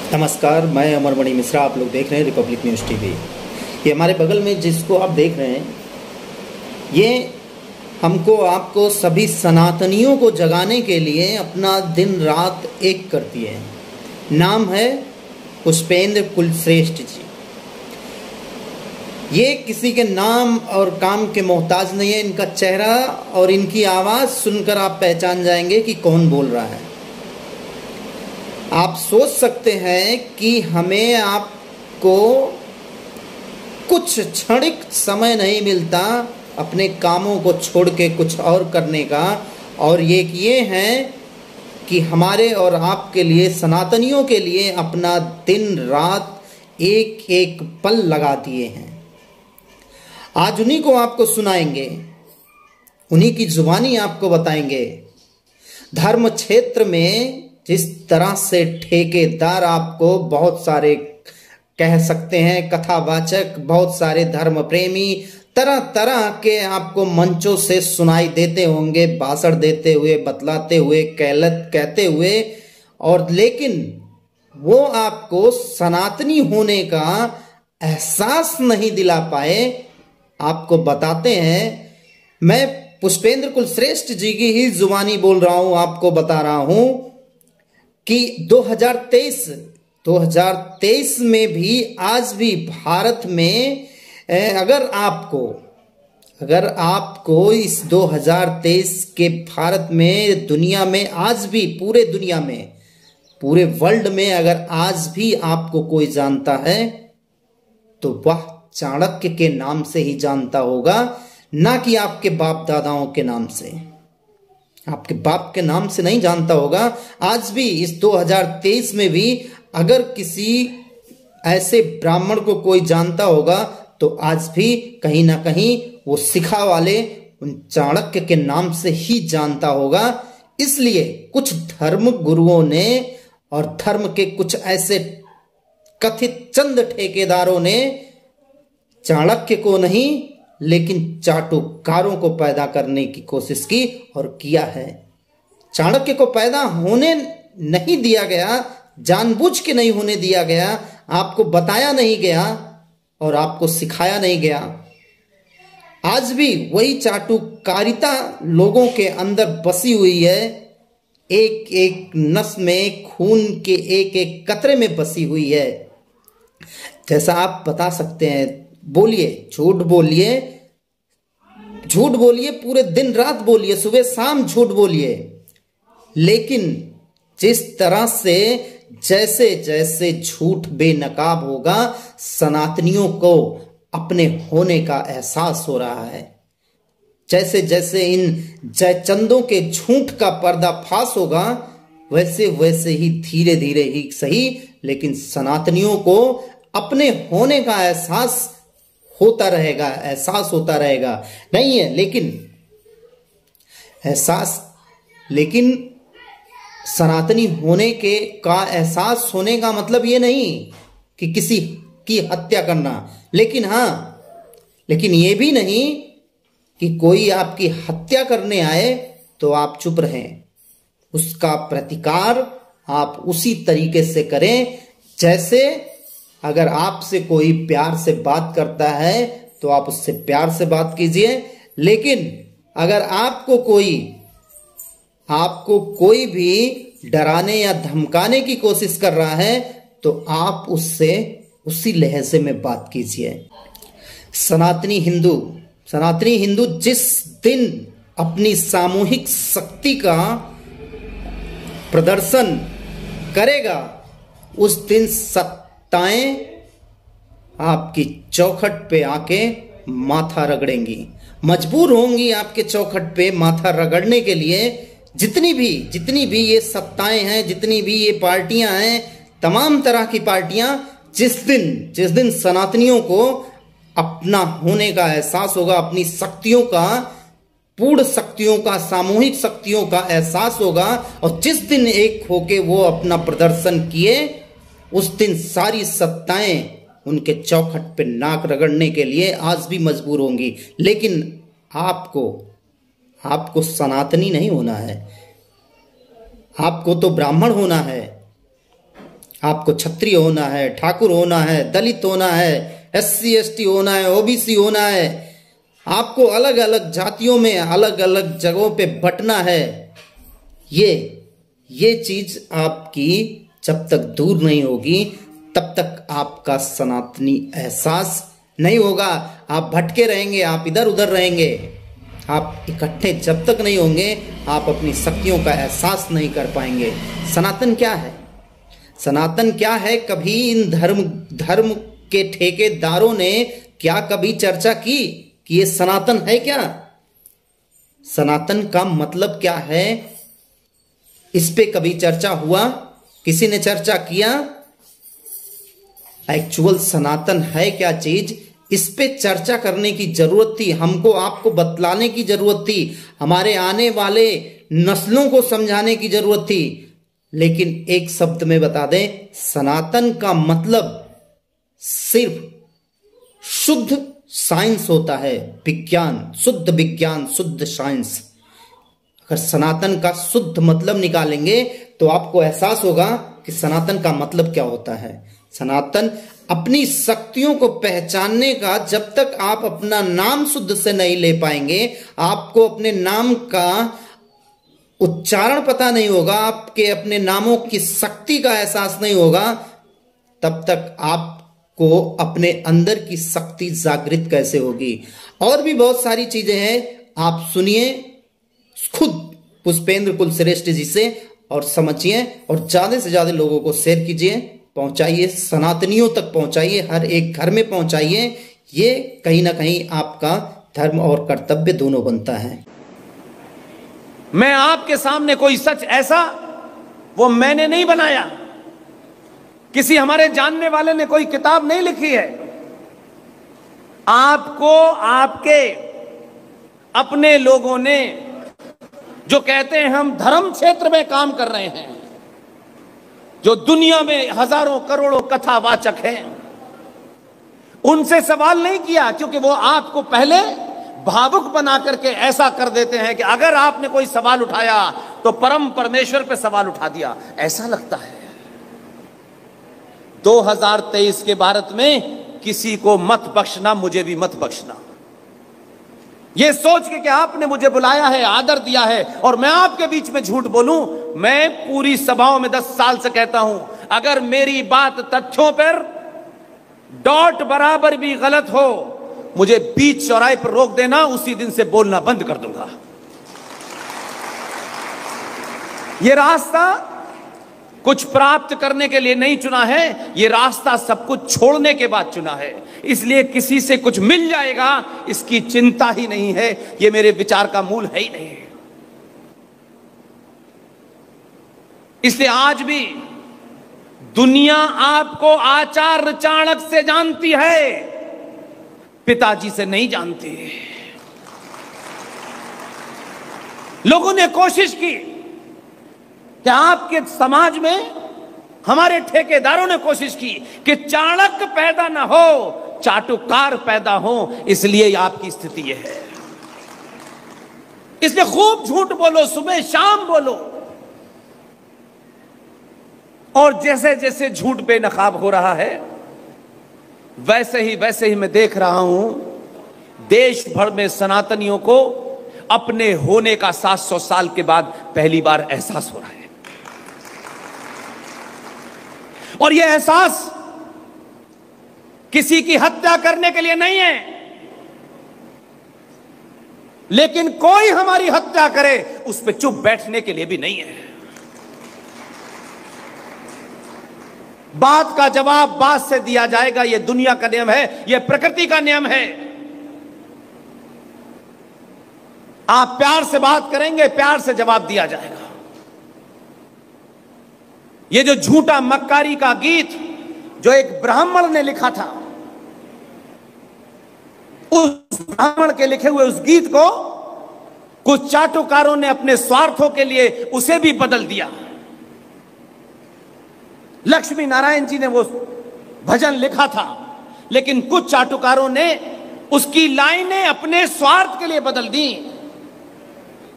नमस्कार, मैं अमरमणि मिश्रा। आप लोग देख रहे हैं रिपब्लिक न्यूज़ टीवी। ये हमारे बगल में जिसको आप देख रहे हैं, ये हमको आपको सभी सनातनियों को जगाने के लिए अपना दिन रात एक करती है। नाम है पुष्पेंद्र कुलश्रेष्ठ जी। ये किसी के नाम और काम के मोहताज नहीं है। इनका चेहरा और इनकी आवाज़ सुनकर आप पहचान जाएंगे कि कौन बोल रहा है। आप सोच सकते हैं कि हमें आपको कुछ क्षणिक समय नहीं मिलता अपने कामों को छोड़ के कुछ और करने का, और ये हैं कि हमारे और आपके लिए, सनातनियों के लिए अपना दिन रात एक एक पल लगा दिए हैं। आज उन्हीं को आपको सुनाएंगे, उन्हीं की जुबानी आपको बताएंगे। धर्म क्षेत्र में जिस तरह से ठेकेदार आपको बहुत सारे कह सकते हैं, कथावाचक, बहुत सारे धर्म प्रेमी तरह तरह के आपको मंचों से सुनाई देते होंगे, भाषण देते हुए, बतलाते हुए, कहते हुए, और लेकिन वो आपको सनातनी होने का एहसास नहीं दिला पाए। आपको बताते हैं, मैं पुष्पेंद्र कुलश्रेष्ठ जी की ही जुबानी बोल रहा हूं, आपको बता रहा हूं कि 2023 में भी, आज भी भारत में अगर आपको इस 2023 के भारत में, दुनिया में, आज भी पूरे दुनिया में, पूरे वर्ल्ड में अगर आज भी आपको कोई जानता है तो वह चाणक्य के नाम से ही जानता होगा, ना कि आपके बाप दादाओं के नाम से। आपके बाप के नाम से नहीं जानता होगा। आज भी इस 2023 में भी अगर किसी ऐसे ब्राह्मण को कोई जानता होगा तो आज भी कहीं ना कहीं वो शिखा वाले उन चाणक्य के नाम से ही जानता होगा। इसलिए कुछ धर्म गुरुओं ने और धर्म के कुछ ऐसे कथित चंद ठेकेदारों ने चाणक्य को नहीं लेकिन चाटुकारों को पैदा करने की कोशिश की और किया है। चाणक्य को पैदा होने नहीं दिया गया, जानबूझ के नहीं होने दिया गया, आपको बताया नहीं गया और आपको सिखाया नहीं गया। आज भी वही चाटुकारिता लोगों के अंदर बसी हुई है, एक एक नस में, खून के एक एक कतरे में बसी हुई है। जैसा आप बता सकते हैं, बोलिए, झूठ बोलिए, पूरे दिन रात बोलिए, सुबह शाम झूठ बोलिए, लेकिन जिस तरह से जैसे जैसे झूठ बेनकाब होगा, सनातनियों को अपने होने का एहसास हो रहा है। जैसे जैसे इन जयचंदों के झूठ का पर्दाफाश होगा, वैसे वैसे ही धीरे धीरे ही सही, लेकिन सनातनियों को अपने होने का एहसास होता रहेगा। नहीं है लेकिन सनातनी होने का एहसास होने का मतलब ये नहीं कि किसी की हत्या करना, लेकिन ये भी नहीं कि कोई आपकी हत्या करने आए तो आप चुप रहें। उसका प्रतिकार आप उसी तरीके से करें जैसे अगर आपसे कोई प्यार से बात करता है तो आप उससे प्यार से बात कीजिए, लेकिन अगर आपको कोई भी डराने या धमकाने की कोशिश कर रहा है तो आप उससे उसी लहजे में बात कीजिए। सनातनी हिंदू जिस दिन अपनी सामूहिक शक्ति का प्रदर्शन करेगा, उस दिन सत्ताएं आपकी चौखट पे आके माथा रगड़ेंगी, मजबूर होंगी आपके चौखट पे माथा रगड़ने के लिए। जितनी भी ये सत्ताएं हैं, जितनी भी ये पार्टियां हैं, तमाम तरह की पार्टियां, जिस दिन सनातनियों को अपना होने का एहसास होगा, अपनी शक्तियों का, पूर्ण शक्तियों का, सामूहिक शक्तियों का एहसास होगा, और जिस दिन एक होके वो अपना प्रदर्शन किए, उस दिन सारी सत्ताएं उनके चौखट पे नाक रगड़ने के लिए आज भी मजबूर होंगी। लेकिन आपको सनातनी नहीं होना है, आपको तो ब्राह्मण होना है। आपको क्षत्रिय होना है, ठाकुर होना है, दलित होना है, SC ST होना है, OBC होना है, आपको अलग अलग जातियों में अलग अलग जगहों पे बंटना है। ये चीज आपकी जब तक दूर नहीं होगी तब तक आपका सनातनी एहसास नहीं होगा। आप भटके रहेंगे, आप इधर उधर रहेंगे, आप इकट्ठे जब तक नहीं होंगे आप अपनी शक्तियों का एहसास नहीं कर पाएंगे। सनातन क्या है? सनातन क्या है? कभी इन धर्म के ठेकेदारों ने क्या कभी चर्चा की कि ये सनातन है क्या? सनातन का मतलब क्या है? इस पे कभी चर्चा हुआ? किसी ने चर्चा किया? एक्चुअल सनातन है क्या चीज, इस पे चर्चा करने की जरूरत थी। हमको आपको बतलाने की जरूरत थी, हमारे आने वाले नस्लों को समझाने की जरूरत थी। लेकिन एक शब्द में बता दें, सनातन का मतलब सिर्फ शुद्ध साइंस होता है, विज्ञान, शुद्ध साइंस। अगर सनातन का शुद्ध मतलब निकालेंगे तो आपको एहसास होगा कि सनातन का मतलब क्या होता है। सनातन अपनी शक्तियों को पहचानने का, जब तक आप अपना नाम शुद्ध से नहीं ले पाएंगे, आपको अपने नाम का उच्चारण पता नहीं होगा, आपके अपने नामों की शक्ति का एहसास नहीं होगा, तब तक आपको अपने अंदर की शक्ति जागृत कैसे होगी। और भी बहुत सारी चीजें हैं, आप सुनिए खुद पुष्पेंद्र कुलश्रेष्ठ जी से और समझिए, और ज्यादा से ज्यादा लोगों को शेयर कीजिए, पहुंचाइए, सनातनियों तक पहुंचाइए, हर एक घर में पहुंचाइए। ये कहीं ना कहीं आपका धर्म और कर्तव्य दोनों बनता है। मैं आपके सामने कोई सच ऐसा वो मैंने नहीं बनाया, किसी हमारे जानने वाले ने कोई किताब नहीं लिखी है। आपको आपके अपने लोगों ने, जो कहते हैं हम धर्म क्षेत्र में काम कर रहे हैं, जो दुनिया में हजारों करोड़ों कथावाचक हैं, उनसे सवाल नहीं किया, क्योंकि वो आपको पहले भावुक बना करके ऐसा कर देते हैं कि अगर आपने कोई सवाल उठाया तो परम परमेश्वर पे सवाल उठा दिया, ऐसा लगता है। 2023 के भारत में किसी को मत बख्शना, मुझे भी मत बख्शना, ये सोच के कि आपने मुझे बुलाया है, आदर दिया है और मैं आपके बीच में झूठ बोलूं। मैं पूरी सभाओं में 10 साल से कहता हूं, अगर मेरी बात तथ्यों पर डॉट बराबर भी गलत हो, मुझे बीच चौराहे पर रोक देना, उसी दिन से बोलना बंद कर दूंगा। यह रास्ता कुछ प्राप्त करने के लिए नहीं चुना है, यह रास्ता सब कुछ छोड़ने के बाद चुना है। इसलिए किसी से कुछ मिल जाएगा इसकी चिंता ही नहीं है, यह मेरे विचार का मूल है ही नहीं। इसलिए आज भी दुनिया आपको आचार्य चाणक्य से जानती है, पिताजी से नहीं जानती। लोगों ने कोशिश की कि आपके समाज में, हमारे ठेकेदारों ने कोशिश की कि चाणक्य पैदा ना हो, चाटुकार पैदा हो, इसलिए आपकी स्थिति यह है। इसलिए खूब झूठ बोलो, सुबह शाम बोलो, और जैसे जैसे झूठ बेनकाब हो रहा है वैसे ही मैं देख रहा हूं देश भर में सनातनियों को अपने होने का 700 साल के बाद पहली बार एहसास हो रहा है। और यह एहसास किसी की हत्या करने के लिए नहीं है, लेकिन कोई हमारी हत्या करे उस पर चुप बैठने के लिए भी नहीं है। बात का जवाब बात से दिया जाएगा, यह दुनिया का नियम है, यह प्रकृति का नियम है। आप प्यार से बात करेंगे, प्यार से जवाब दिया जाएगा। यह जो झूठा मक्कारी का गीत जो एक ब्राह्मण ने लिखा था, उस ब्राह्मण के लिखे हुए उस गीत को कुछ चाटुकारों ने अपने स्वार्थों के लिए उसे भी बदल दिया। लक्ष्मी नारायण जी ने वो भजन लिखा था, लेकिन कुछ चाटुकारों ने उसकी लाइनें अपने स्वार्थ के लिए बदल दी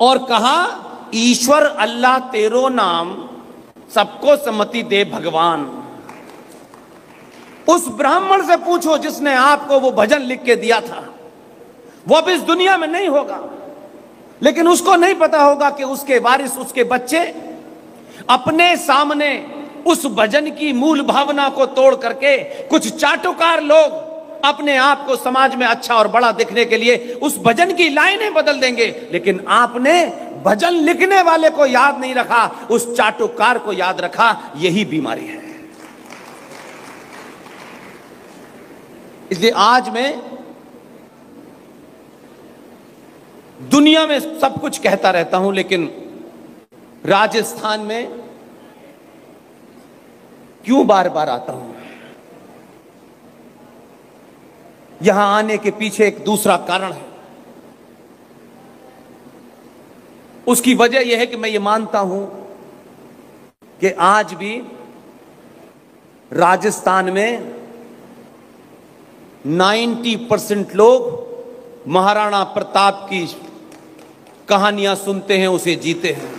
और कहा, ईश्वर अल्लाह तेरो नाम सबको सम्मति दे भगवान। उस ब्राह्मण से पूछो जिसने आपको वो भजन लिख के दिया था। वो अब इस दुनिया में नहीं होगा, लेकिन उसको नहीं पता होगा कि उसके वारिस, उसके बच्चे अपने सामने उस भजन की मूल भावना को तोड़ करके कुछ चाटुकार लोग अपने आप को समाज में अच्छा और बड़ा दिखने के लिए उस भजन की लाइनें बदल देंगे। लेकिन आपने भजन लिखने वाले को याद नहीं रखा, उस चाटुकार को याद रखा। यही बीमारी है। इसलिए आज मैं दुनिया में सब कुछ कहता रहता हूं, लेकिन राजस्थान में क्यों बार बार आता हूं? यहां आने के पीछे एक दूसरा कारण है। उसकी वजह यह है कि मैं ये मानता हूं कि आज भी राजस्थान में 90% लोग महाराणा प्रताप की कहानियां सुनते हैं, उसे जीते हैं।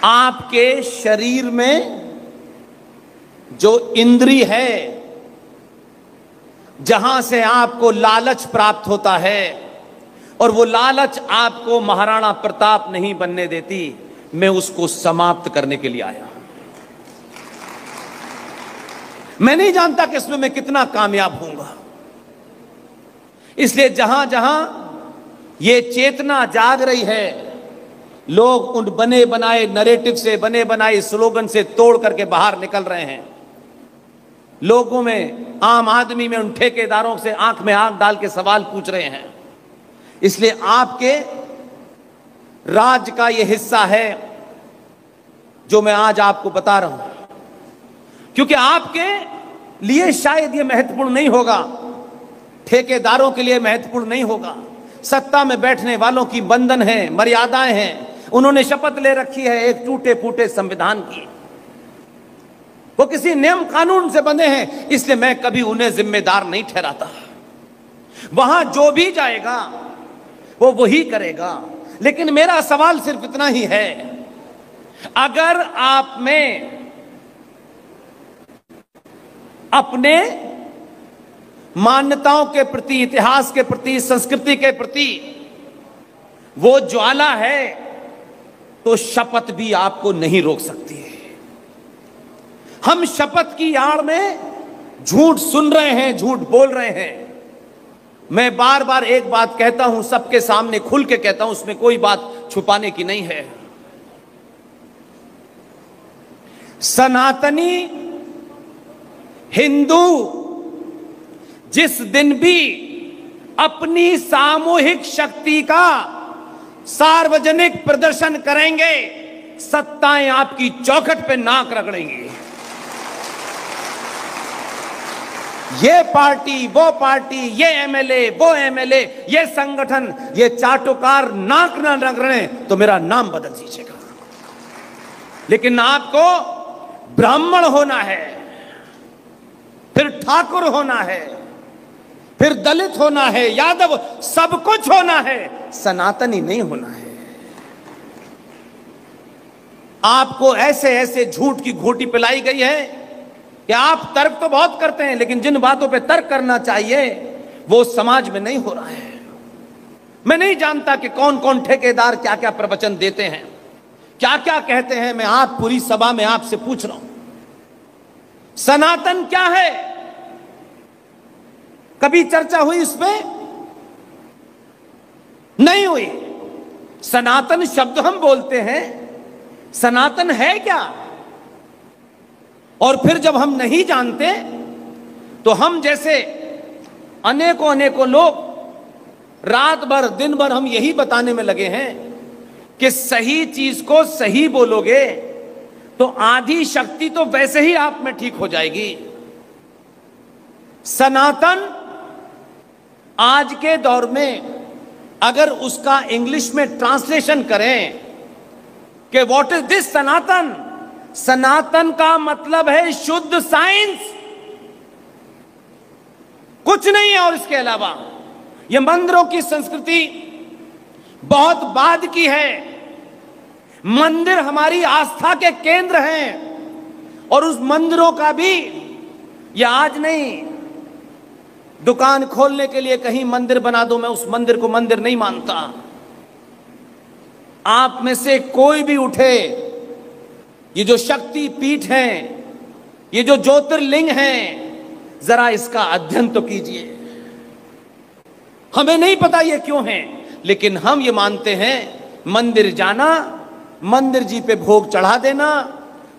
आपके शरीर में जो इंद्री है, जहां से आपको लालच प्राप्त होता है, और वो लालच आपको महाराणा प्रताप नहीं बनने देती, मैं उसको समाप्त करने के लिए आया हूं। मैं नहीं जानता कि इसमें मैं कितना कामयाब होऊंगा। इसलिए जहां जहां ये चेतना जाग रही है, लोग उन बने बनाए नैरेटिव से, बने बनाए स्लोगन से तोड़ करके बाहर निकल रहे हैं। लोगों में, आम आदमी में, उन ठेकेदारों से आंख में आंख डाल के सवाल पूछ रहे हैं। इसलिए आपके राज का यह हिस्सा है जो मैं आज आपको बता रहा हूं, क्योंकि आपके लिए शायद यह महत्वपूर्ण नहीं होगा, ठेकेदारों के लिए महत्वपूर्ण नहीं होगा। सत्ता में बैठने वालों की बंधन है, मर्यादाएं हैं, उन्होंने शपथ ले रखी है एक टूटे फूटे संविधान की। वो किसी नियम कानून से बंधे हैं, इसलिए मैं कभी उन्हें जिम्मेदार नहीं ठहराता। वहां जो भी जाएगा वो वही करेगा। लेकिन मेरा सवाल सिर्फ इतना ही है, अगर आप में अपने मान्यताओं के प्रति, इतिहास के प्रति, संस्कृति के प्रति वो ज्वाला है, तो शपथ भी आपको नहीं रोक सकती है। हम शपथ की आड़ में झूठ सुन रहे हैं, झूठ बोल रहे हैं। मैं बार बार एक बात कहता हूं, सबके सामने खुल के कहता हूं, उसमें कोई बात छुपाने की नहीं है। सनातनी हिंदू जिस दिन भी अपनी सामूहिक शक्ति का सार्वजनिक प्रदर्शन करेंगे, सत्ताएं आपकी चौखट पे नाक रगड़ेंगी। ये पार्टी, वो पार्टी, ये एमएलए, वो एमएलए, ये संगठन, ये चाटुकार नाक न रगड़े तो मेरा नाम बदल दीजिएगा। लेकिन आपको ब्राह्मण होना है, फिर ठाकुर होना है, फिर दलित होना है, यादव, सब कुछ होना है, सनातनी नहीं होना है। आपको ऐसे ऐसे झूठ की घोटी पिलाई गई है कि आप तर्क तो बहुत करते हैं, लेकिन जिन बातों पे तर्क करना चाहिए वो समाज में नहीं हो रहा है। मैं नहीं जानता कि कौन कौन ठेकेदार क्या क्या प्रवचन देते हैं, क्या क्या कहते हैं। मैं आप पूरी सभा में आपसे पूछ रहा हूं, सनातन क्या है? कभी चर्चा हुई इस पे? नहीं हुई। सनातन शब्द हम बोलते हैं, सनातन है क्या? और फिर जब हम नहीं जानते तो हम जैसे अनेकों अनेकों लोग रात भर दिन भर हम यही बताने में लगे हैं कि सही चीज को सही बोलोगे तो आधी शक्ति तो वैसे ही आप में ठीक हो जाएगी। सनातन आज के दौर में अगर उसका इंग्लिश में ट्रांसलेशन करें कि व्हाट इज दिस सनातन, सनातन का मतलब है शुद्ध साइंस, कुछ नहीं है। और इसके अलावा यह मंदिरों की संस्कृति बहुत बाद की है। मंदिर हमारी आस्था के केंद्र हैं और उस मंदिरों का भी, ये आज नहीं, दुकान खोलने के लिए कहीं मंदिर बना दो, मैं उस मंदिर को मंदिर नहीं मानता। आप में से कोई भी उठे, ये जो शक्ति पीठ हैं, ये जो ज्योतिर्लिंग हैं, जरा इसका अध्ययन तो कीजिए। हमें नहीं पता ये क्यों हैं, लेकिन हम ये मानते हैं मंदिर जाना, मंदिर जी पे भोग चढ़ा देना,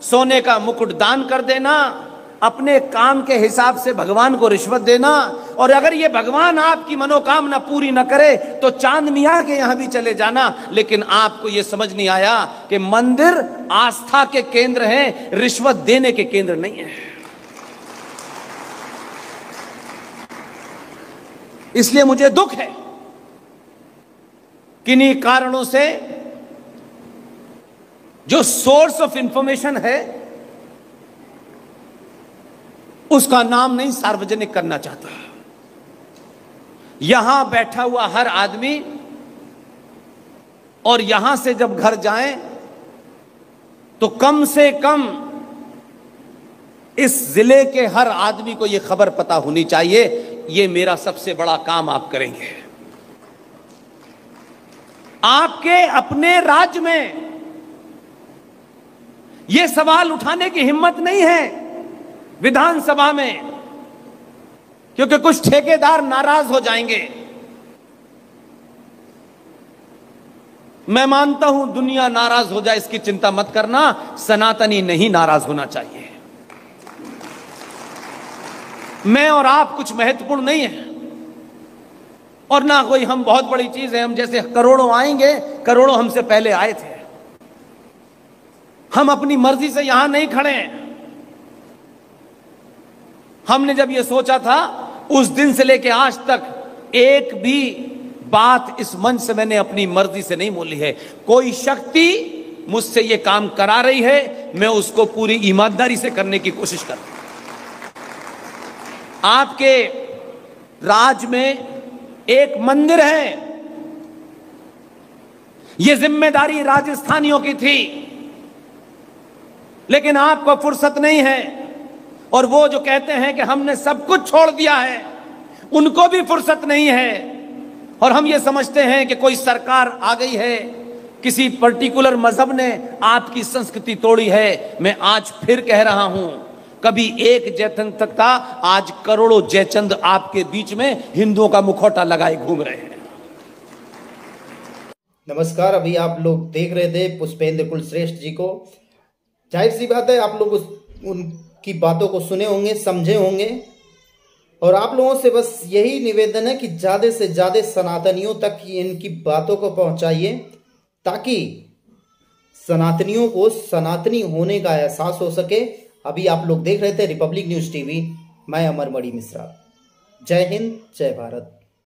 सोने का मुकुट दान कर देना, अपने काम के हिसाब से भगवान को रिश्वत देना, और अगर ये भगवान आपकी मनोकामना पूरी न करे तो चांद मियां के यहां भी चले जाना। लेकिन आपको ये समझ नहीं आया कि मंदिर आस्था के केंद्र हैं, रिश्वत देने के केंद्र नहीं है। इसलिए मुझे दुख है, किन्हीं कारणों से जो सोर्स ऑफ इंफॉर्मेशन है उसका नाम नहीं सार्वजनिक करना चाहता। यहां बैठा हुआ हर आदमी, और यहां से जब घर जाएं तो कम से कम इस जिले के हर आदमी को यह खबर पता होनी चाहिए। यह मेरा सबसे बड़ा काम आप करेंगे। आपके अपने राज्य में यह सवाल उठाने की हिम्मत नहीं है विधानसभा में, क्योंकि कुछ ठेकेदार नाराज हो जाएंगे। मैं मानता हूं दुनिया नाराज हो जाए इसकी चिंता मत करना, सनातनी नहीं नाराज होना चाहिए। मैं और आप कुछ महत्वपूर्ण नहीं है, और ना कोई हम बहुत बड़ी चीज है। हम जैसे करोड़ों आएंगे, करोड़ों हमसे पहले आए थे। हम अपनी मर्जी से यहां नहीं खड़े हैं। हमने जब यह सोचा था, उस दिन से लेकर आज तक एक भी बात इस मंच से मैंने अपनी मर्जी से नहीं बोली है। कोई शक्ति मुझसे यह काम करा रही है, मैं उसको पूरी ईमानदारी से करने की कोशिश कर रहा हूं। आपके राज्य में एक मंदिर है, यह जिम्मेदारी राजस्थानियों की थी, लेकिन आपको फुर्सत नहीं है। और वो जो कहते हैं कि हमने सब कुछ छोड़ दिया है, उनको भी फुर्सत नहीं है। और हम ये समझते हैं कि कोई सरकार आ गई है, किसी पर्टिकुलर मजहब ने आपकी संस्कृति तोड़ी है। मैं आज फिर कह रहा हूं, कभी एक जयचंद तक था, आज करोड़ों जयचंद आपके बीच में हिंदुओं का मुखौटा लगाए घूम रहे हैं। नमस्कार, अभी आप लोग देख रहे थे पुष्पेंद्र कुलश्रेष्ठ जी को। जाहिर सी बात है, आप लोग उनकी बातों को सुने होंगे, समझे होंगे, और आप लोगों से बस यही निवेदन है कि ज़्यादा से ज़्यादा सनातनियों तक इनकी बातों को पहुंचाइए, ताकि सनातनियों को सनातनी होने का एहसास हो सके। अभी आप लोग देख रहे थे रिपब्लिक न्यूज़ टीवी, मैं अमर मणि मिश्रा। जय हिंद, जय भारत।